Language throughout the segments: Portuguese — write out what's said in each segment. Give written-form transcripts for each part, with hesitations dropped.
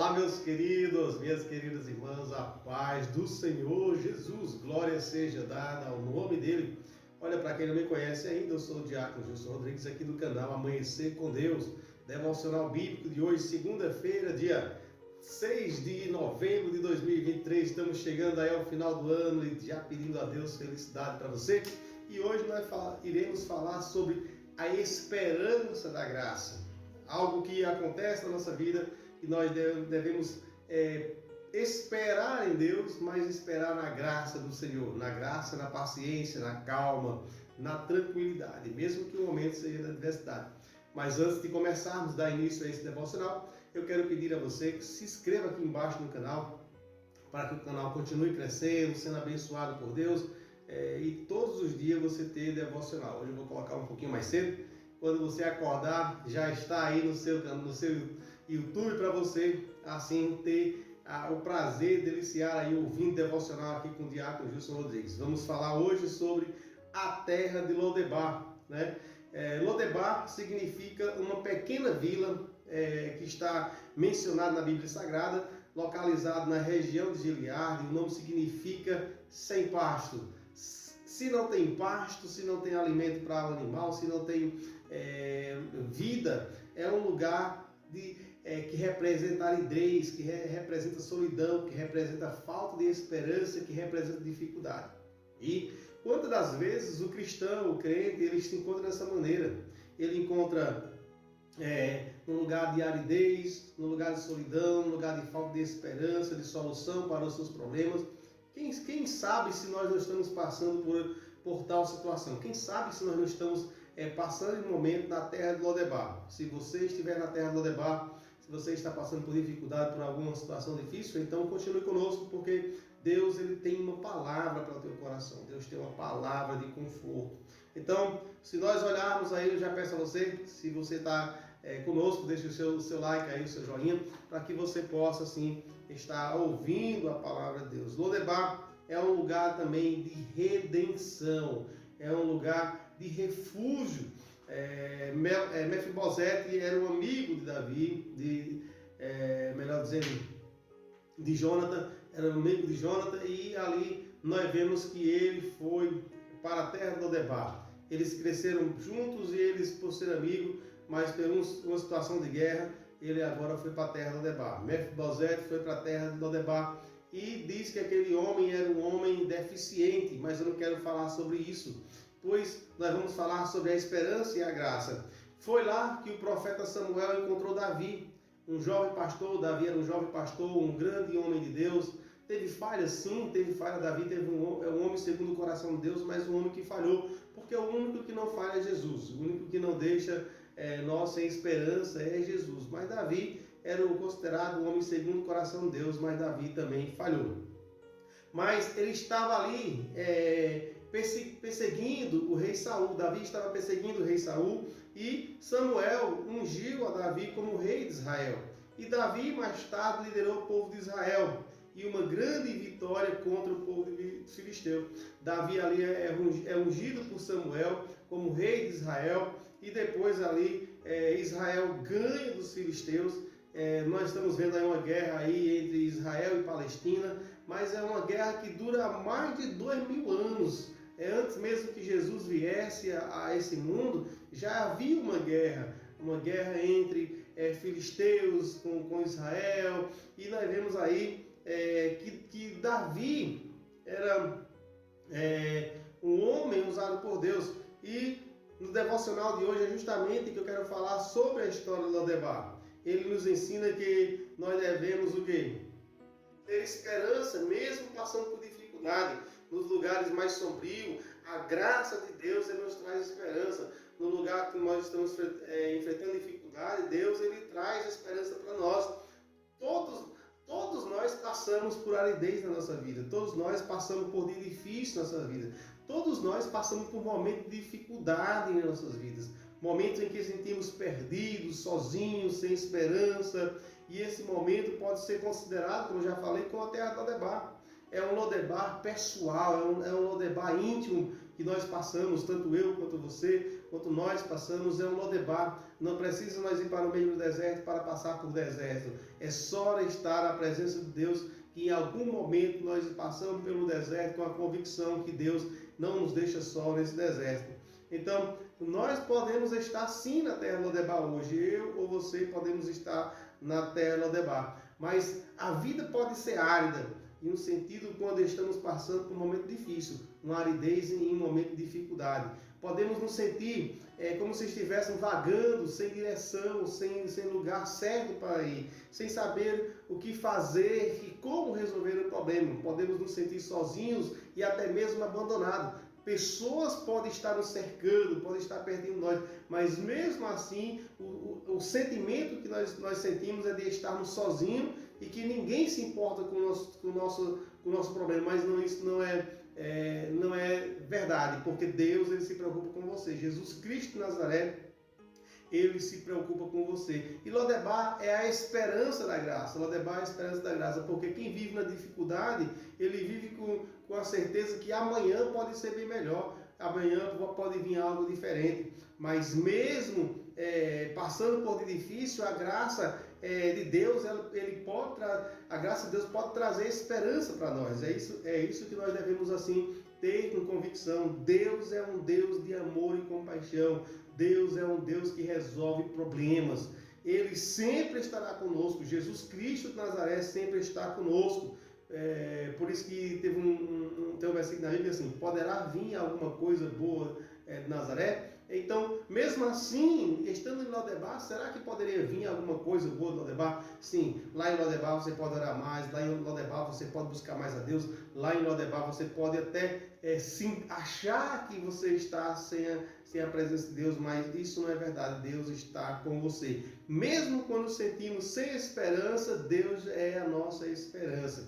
Olá, meus queridos, minhas queridas irmãs, a paz do Senhor Jesus, glória seja dada ao nome dele. Olha, para quem não me conhece ainda, eu sou o Diácono Gilson Rodrigues, aqui do canal Amanhecer com Deus, devocional bíblico de hoje, segunda-feira, dia 6 de novembro de 2023. Estamos chegando aí ao final do ano e já pedindo a Deus felicidade para você. E hoje nós iremos falar sobre a esperança da graça, algo que acontece na nossa vida e nós devemos esperar em Deus, mas esperar na graça do Senhor, na graça, na paciência, na calma, na tranquilidade, mesmo que o momento seja da adversidade. Mas antes de começarmos a dar início a esse devocional, eu quero pedir a você que se inscreva aqui embaixo no canal, para que o canal continue crescendo, sendo abençoado por Deus, e todos os dias você ter devocional. Hoje eu vou colocar um pouquinho mais cedo. Quando você acordar, já está aí no seu YouTube para você, assim, ter o prazer de deliciar aí ouvindo devocional aqui com o Diácono Gilson Rodrigues. Vamos falar hoje sobre a terra de Lodebar, né? Lodebar significa uma pequena vila que está mencionada na Bíblia Sagrada, localizado na região de Gileade. O nome significa sem pasto. Se não tem pasto, se não tem alimento para o animal, se não tem vida, é um lugar que representa aridez, que representa solidão, que representa falta de esperança, que representa dificuldade. E quantas das vezes o cristão, o crente, ele se encontra dessa maneira? Ele encontra num lugar de aridez, num lugar de solidão, num lugar de falta de esperança, de solução para os seus problemas. Quem sabe se nós não estamos passando por tal situação? Quem sabe se nós não estamos passando em um momento na terra de Lodebar? Se você estiver na terra de Lodebar, se você está passando por dificuldade, por alguma situação difícil, então continue conosco, porque Deus ele tem uma palavra para o teu coração. Deus tem uma palavra de conforto. Então, se nós olharmos aí, eu já peço a você, se você está conosco, deixe o seu like aí, o seu joinha, para que você possa assim estar ouvindo a palavra de Deus. Lodebar é um lugar também de redenção, é um lugar de refúgio. Mefibosete era um amigo de Davi, melhor dizendo, de Jonathan, era um amigo de Jonathan, e ali nós vemos que ele foi para a terra de Lodebar. Eles cresceram juntos e eles, por ser amigos, mas por uma situação de guerra, ele agora foi para a terra de Lodebar. Mefibosete foi para a terra de Lodebar e diz que aquele homem era um homem deficiente, mas eu não quero falar sobre isso, pois nós vamos falar sobre a esperança e a graça. Foi lá que o profeta Samuel encontrou Davi, um jovem pastor. Davi era um jovem pastor, um grande homem de Deus. Teve falhas, sim, teve falha. Davi teve um homem segundo o coração de Deus, mas um homem que falhou, porque o único que não falha é Jesus, o único que não deixa nós sem esperança é Jesus. Mas Davi era considerado um homem segundo o coração de Deus, mas Davi também falhou. Mas ele estava ali perseguindo o rei Saul. Davi estava perseguindo o rei Saul e Samuel ungiu a Davi como rei de Israel. E Davi mais tarde liderou o povo de Israel e uma grande vitória contra o povo filisteu. Davi ali é ungido por Samuel como rei de Israel e depois ali Israel ganha dos filisteus. Nós estamos vendo aí uma guerra aí entre Israel e Palestina, mas é uma guerra que dura mais de 2000 anos. Antes mesmo que Jesus viesse a esse mundo, já havia uma guerra entre filisteus com Israel, e nós vemos aí que Davi era um homem usado por Deus. E no devocional de hoje é justamente que eu quero falar sobre a história de Lodebar. Ele nos ensina que nós devemos o quê? Ter esperança, mesmo passando por dificuldade. Nos lugares mais sombrios, a graça de Deus ele nos traz esperança. No lugar que nós estamos enfrentando dificuldade, Deus ele traz esperança para nós. Todos nós passamos por aridez na nossa vida, todos nós passamos por dia difícil na nossa vida, todos nós passamos por momentos de dificuldade nas nossas vidas, momentos em que sentimos perdidos, sozinhos, sem esperança, e esse momento pode ser considerado, como eu já falei, como a terra de Lodebar. É um Lodebar pessoal, é um Lodebar íntimo, que nós passamos, tanto eu quanto você, quanto nós passamos, é um Lodebar. Não precisa nós ir para o meio do deserto para passar por deserto. É só estar na presença de Deus, que em algum momento nós passamos pelo deserto com a convicção que Deus não nos deixa só nesse deserto. Então, nós podemos estar sim na terra Lodebar hoje. Eu ou você podemos estar na terra Lodebar. Mas a vida pode ser árida, em um sentido quando estamos passando por um momento difícil, uma aridez em um momento de dificuldade. Podemos nos sentir como se estivéssemos vagando, sem direção, sem lugar certo para ir, sem saber o que fazer e como resolver o problema. Podemos nos sentir sozinhos e até mesmo abandonados. Pessoas podem estar nos cercando, podem estar perto de nós, mas mesmo assim, o sentimento que nós sentimos é de estarmos sozinhos e que ninguém se importa com o nosso problema. Mas isso não é verdade, porque Deus ele se preocupa com você. Jesus Cristo de Nazaré, ele se preocupa com você. E Lodebar é a esperança da graça. Lodebar é a esperança da graça, porque quem vive na dificuldade, ele vive com a certeza que amanhã pode ser bem melhor. Amanhã pode vir algo diferente. Mas mesmo passando por difícil, a graça de Deus, a graça de Deus pode trazer esperança para nós. É isso que nós devemos assim ter com convicção. Deus é um Deus de amor e compaixão. Deus é um Deus que resolve problemas. Ele sempre estará conosco. Jesus Cristo de Nazaré sempre está conosco. Por isso que tem um versículo na Bíblia assim: poderá vir alguma coisa boa de Nazaré? Então, mesmo assim, estando em Lodebar, será que poderia vir alguma coisa boa de Lodebar? Sim, lá em Lodebar você pode orar mais, lá em Lodebar você pode buscar mais a Deus, lá em Lodebar você pode até sim, achar que você está sem a presença de Deus, mas isso não é verdade. Deus está com você. Mesmo quando sentimos sem esperança, Deus é a nossa esperança.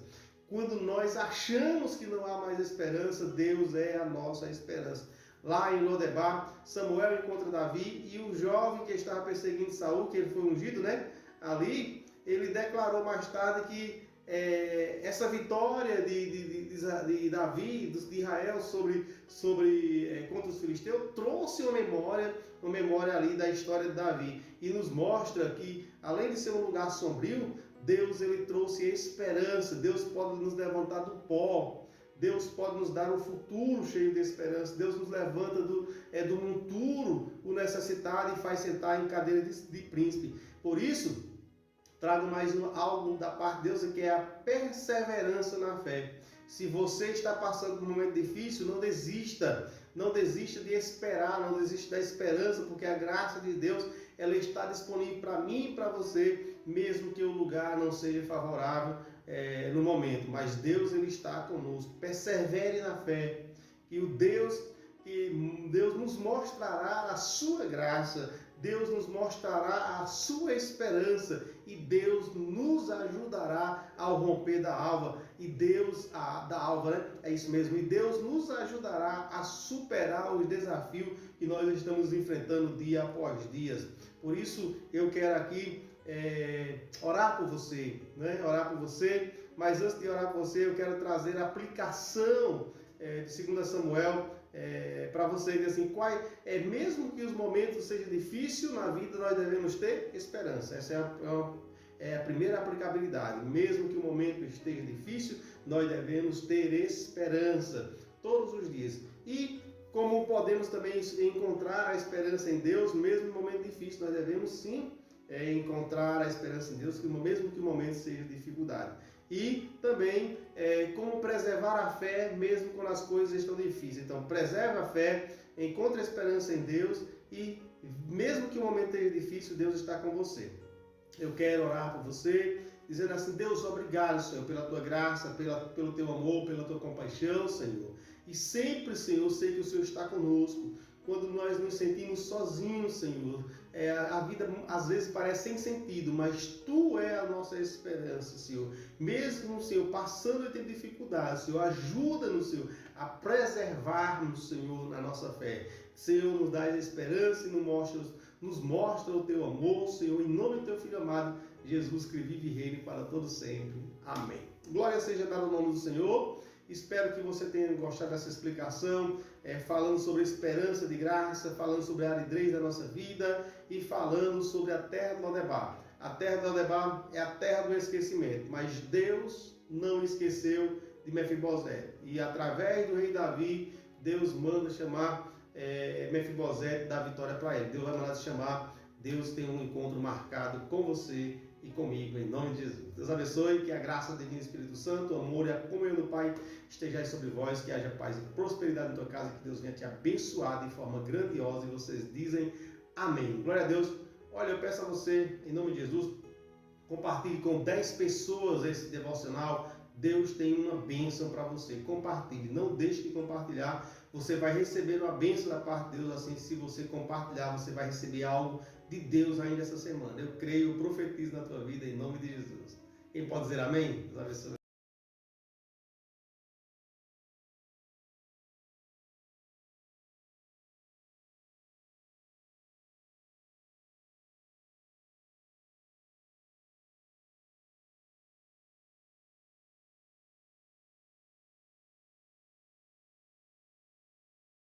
Quando nós achamos que não há mais esperança, Deus é a nossa esperança. Lá em Lodebar, Samuel encontra Davi e o jovem que estava perseguindo Saul, que ele foi ungido, né? Ali, ele declarou mais tarde que essa vitória de Davi, de Israel contra os filisteus, trouxe uma memória ali da história de Davi. E nos mostra que, além de ser um lugar sombrio, Deus ele trouxe esperança. Deus pode nos levantar do pó. Deus pode nos dar um futuro cheio de esperança. Deus nos levanta do monturo o necessitado e faz sentar em cadeira de príncipe. Por isso, trago mais algo da parte de Deus, que é a perseverança na fé. Se você está passando por um momento difícil, não desista. Não desista de esperar, não desista da esperança, porque a graça de Deus ela está disponível para mim e para você, mesmo que o lugar não seja favorável no momento. Mas Deus ele está conosco. Persevere na fé, que Deus nos mostrará a sua graça, Deus nos mostrará a sua esperança e Deus nos ajudará ao romper da alva. E da alva, né? É isso mesmo. E Deus nos ajudará a superar os desafios que nós estamos enfrentando dia após dia. Por isso eu quero aqui orar por você, né? Orar por você. Mas antes de orar por você, eu quero trazer a aplicação de 2 Samuel para você dizer assim, mesmo que os momentos sejam difíceis na vida, nós devemos ter esperança. Essa é a primeira aplicabilidade. Mesmo que o momento esteja difícil, nós devemos ter esperança todos os dias. E como podemos também encontrar a esperança em Deus, mesmo em momento difícil, nós devemos sim encontrar a esperança em Deus, mesmo que o momento seja de dificuldade. E também como preservar a fé mesmo quando as coisas estão difíceis. Então, preserve a fé, encontre a esperança em Deus e mesmo que o momento esteja difícil, Deus está com você. Eu quero orar por você, dizendo assim, Deus, obrigado, Senhor, pela tua graça, pelo teu amor, pela tua compaixão, Senhor. E sempre, Senhor, eu sei que o Senhor está conosco. Quando nós nos sentimos sozinhos, Senhor, a vida às vezes parece sem sentido, mas Tu é a nossa esperança, Senhor. Mesmo, Senhor, passando por dificuldades, Senhor, ajuda-nos, Senhor, a preservarmos, Senhor, na nossa fé. Senhor, nos dá esperança e nos mostra o Teu amor, Senhor, em nome do Teu Filho amado, Jesus, que vive e reina para todo sempre. Amém. Glória seja dada ao nome do Senhor. Espero que você tenha gostado dessa explicação, falando sobre a esperança de graça, falando sobre a aridez da nossa vida e falando sobre a terra do Lodebar. A terra do Lodebar é a terra do esquecimento, mas Deus não esqueceu de Mefibosete. E através do rei Davi, Deus manda chamar Mefibosete, dar vitória para ele. Deus vai mandar te chamar. Deus tem um encontro marcado com você e comigo, em nome de Jesus. Deus abençoe, que a graça do Divino Espírito Santo, o amor e a comunhão do Pai esteja sobre vós, que haja paz e prosperidade na tua casa, que Deus venha te abençoar de forma grandiosa, e vocês dizem amém. Glória a Deus. Olha, eu peço a você, em nome de Jesus, compartilhe com 10 pessoas esse devocional. Deus tem uma bênção para você. Compartilhe, não deixe de compartilhar. Você vai receber uma bênção da parte de Deus. Assim, se você compartilhar, você vai receber algo de Deus ainda essa semana. Eu creio, eu profetizo na tua vida em nome de Jesus. Quem pode dizer amém? Deus abençoe.